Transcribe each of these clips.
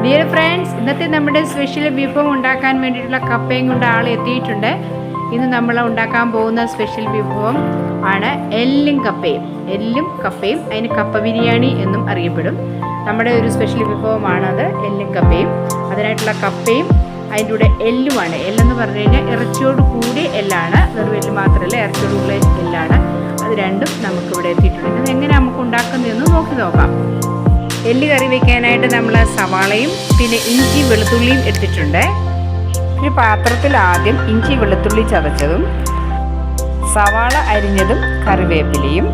Dear friends, ഇന്നത്തെ നമ്മുടെ special വിഭവം ഉണ്ടാക്കാൻ വേണ്ടിയിട്ടുള്ള കപ്പയും കൊണ്ട് ആൾ എത്തിയിട്ടുണ്ട്. ഇന്ന് നമ്മൾ ഉണ്ടാക്കാൻ പോകുന്ന സ്പെഷ്യൽ വിഭവം ആണ് എല്ലും കപ്പയും. അതിന് കപ്പ ബിരിയാണി എന്നും അറിയപ്പെടും. നമ്മുടെ ഒരു സ്പെഷ്യൽ വിഭവമാണത്, എല്ലും കപ്പയും. അതിനായിട്ടുള്ള കപ്പയും അതിൻ്റെ കൂടെ എല്ലുമാണ്. എല്ലെന്ന് പറഞ്ഞു കഴിഞ്ഞാൽ ഇറച്ചിയോട് കൂടി എല്ലാണ്, വെറും എല്ല് മാത്രമല്ല, ഇറച്ചിയോട് കൂടി എല്ലാണ്. അത് രണ്ടും നമുക്കിവിടെ എത്തിയിട്ടുണ്ട്. ഇത് എങ്ങനെ നമുക്ക് ഉണ്ടാക്കുന്നതെന്ന് നോക്കി നോക്കാം. എല്ല് കറി വയ്ക്കാനായിട്ട് നമ്മൾ സവാളയും പിന്നെ ഇഞ്ചി വെളുത്തുള്ളിയും എടുത്തിട്ടുണ്ട്. ഒരു പാത്രത്തിൽ ആദ്യം ഇഞ്ചി വെളുത്തുള്ളി ചതച്ചതും സവാള അരിഞ്ഞതും കറിവേപ്പിലയും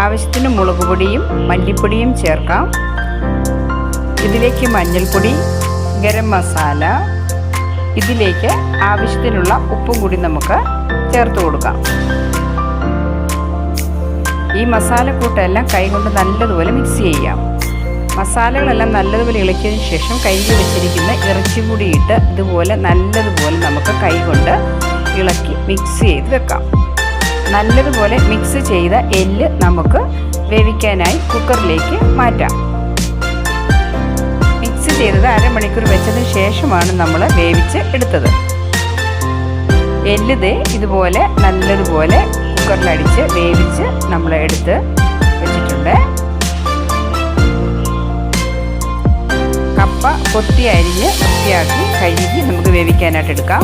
ആവശ്യത്തിന് മുളക് പൊടിയും മല്ലിപ്പൊടിയും ചേർക്കാം. ഇതിലേക്ക് മഞ്ഞൾപ്പൊടി, ഗരം മസാല, ഇതിലേക്ക് ആവശ്യത്തിനുള്ള ഉപ്പും കൂടി നമുക്ക് ചേർത്ത് കൊടുക്കാം. ഈ മസാലക്കൂട്ടെല്ലാം കൈകൊണ്ട് നല്ലതുപോലെ മിക്സ് ചെയ്യാം. മസാലകളെല്ലാം നല്ലതുപോലെ ഇളക്കിയതിന് ശേഷം കഴുകി വെച്ചിരിക്കുന്ന ഇറച്ചി കൂടി ഇട്ട് ഇതുപോലെ നല്ലതുപോലെ നമുക്ക് കൈകൊണ്ട് ഇളക്കി മിക്സ് ചെയ്ത് വെക്കാം. നല്ലതുപോലെ മിക്സ് ചെയ്ത എല്ല് നമുക്ക് വേവിക്കാനായി കുക്കറിലേക്ക് മാറ്റാം. മിക്സ് ചെയ്തത് അരമണിക്കൂർ വെച്ചതിന് ശേഷമാണ് നമ്മൾ വേവിച്ച് എടുത്തത്. എല്ല് ഇതുപോലെ നല്ലതുപോലെ കുക്കറിലടിച്ച് വേവിച്ച് നമ്മൾ എടുത്ത് വെച്ചിട്ടുണ്ട്. കപ്പ കൊത്തി അരിഞ്ഞ് വൃത്തിയാക്കി കഴുകി നമുക്ക് വേവിക്കാനായിട്ട് എടുക്കാം.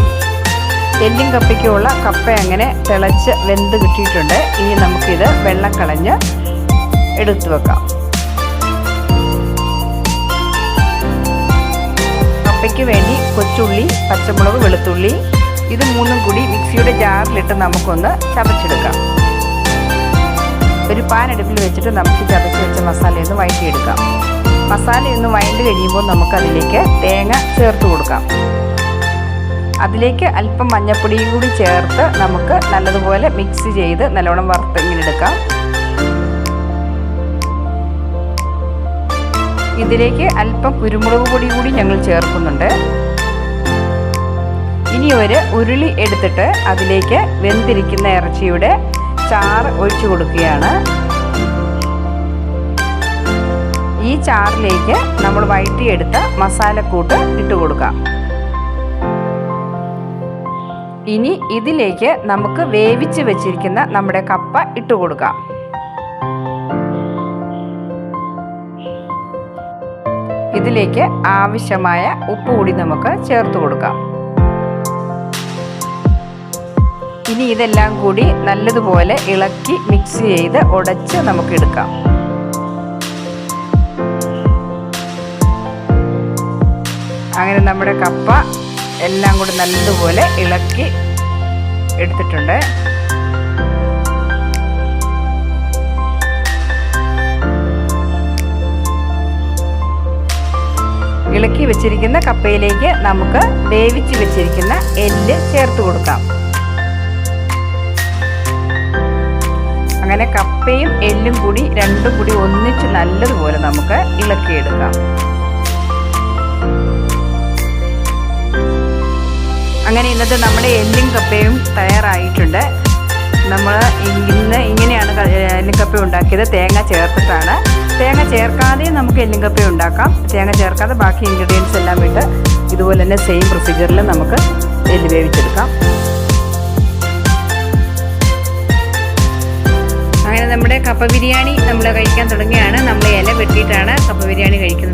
എല്ലും കപ്പയ്ക്കുള്ള കപ്പ അങ്ങനെ തിളച്ച് വെന്ത് കിട്ടിയിട്ടുണ്ട്. ഇനി നമുക്കിത് വെള്ളം കളഞ്ഞ് എടുത്തു വെക്കാം. കപ്പയ്ക്ക് വേണ്ടി കൊച്ചുള്ളി, പച്ചമുളക്, വെളുത്തുള്ളി ഇത് മൂന്നും കൂടി മിക്സിയുടെ ജാറിലിട്ട് നമുക്കൊന്ന് ചതച്ചെടുക്കാം. ഒരു പാൻ അടുപ്പിൽ വെച്ചിട്ട് നമുക്ക് ചതച്ച് വെച്ച മസാലയൊന്ന് വഴറ്റിയെടുക്കാം. മസാലയൊന്ന് വഴണ്ട് കഴിയുമ്പോൾ നമുക്കതിലേക്ക് തേങ്ങ ചേർത്ത് കൊടുക്കാം. അതിലേക്ക് അല്പം മഞ്ഞൾപ്പൊടിയും കൂടി ചേർത്ത് നമുക്ക് നല്ലതുപോലെ മിക്സ് ചെയ്ത് നല്ലോണം വറുത്ത് ഇങ്ങനെ എടുക്കാം. ഇതിലേക്ക് അല്പം കുരുമുളക് പൊടി കൂടി ഞങ്ങൾ ചേർക്കുന്നുണ്ട്. ഇനി ഒരു ഉരുളി എടുത്തിട്ട് അതിലേക്ക് വെന്തിരിക്കുന്ന ഇറച്ചിയുടെ ചാറ് ഒഴിച്ചു കൊടുക്കുകയാണ്. ഈ ചാറിലേക്ക് നമ്മൾ വഴറ്റിയെടുത്ത മസാലക്കൂട്ട് ഇട്ട് കൊടുക്കാം. ഇനി ഇതിലേക്ക് നമുക്ക് വേവിച്ച് വെച്ചിരിക്കുന്ന നമ്മുടെ കപ്പ ഇട്ട് കൊടുക്കാം. ഇതിലേക്ക് ആവശ്യമായ ഉപ്പ് കൂടി നമുക്ക് ചേർത്ത് കൊടുക്കാം. ഇനി ഇതെല്ലാം കൂടി നല്ലതുപോലെ ഇളക്കി മിക്സ് ചെയ്ത് ഉടച്ച് നമുക്ക് എടുക്കാം. അങ്ങനെ നമ്മുടെ കപ്പ എല്ലാം കൂടി നല്ലതുപോലെ ഇളക്കി എടുത്തിട്ടുണ്ട്. ഇളക്കി വെച്ചിരിക്കുന്ന കപ്പയിലേക്ക് നമുക്ക് വേവിച്ച് വെച്ചിരിക്കുന്ന എല്ല് ചേർത്ത് കൊടുക്കാം. അങ്ങനെ കപ്പയും എല്ലും കൂടി രണ്ടും കൂടി ഒന്നിച്ച് നല്ലതുപോലെ നമുക്ക് ഇളക്കിയെടുക്കാം. അങ്ങനെ ഇന്നത്തെ നമ്മുടെ എല്ലും കപ്പയും തയ്യാറായിട്ടുണ്ട്. നമ്മൾ ഇന്ന് ഇങ്ങനെയാണ് എല്ലും കപ്പ ഉണ്ടാക്കിയത്. തേങ്ങ ചേർത്തിട്ടാണ്. തേങ്ങ ചേർക്കാതെ നമുക്ക് എല്ലും കപ്പ ഉണ്ടാക്കാം. തേങ്ങ ചേർക്കാതെ ബാക്കി ഇൻഗ്രീഡിയൻസ് എല്ലാം ഇട്ട് ഇതുപോലെ തന്നെ സെയിം പ്രൊസീജിയറിൽ നമുക്ക് എല്ല് വേവിച്ചെടുക്കാം. അങ്ങനെ നമ്മുടെ കപ്പ ബിരിയാണി നമ്മൾ കഴിക്കാൻ തുടങ്ങിയാണ്. നമ്മൾ ഇല വെട്ടിയിട്ടാണ് കപ്പ ബിരിയാണി കഴിക്കുന്നത്.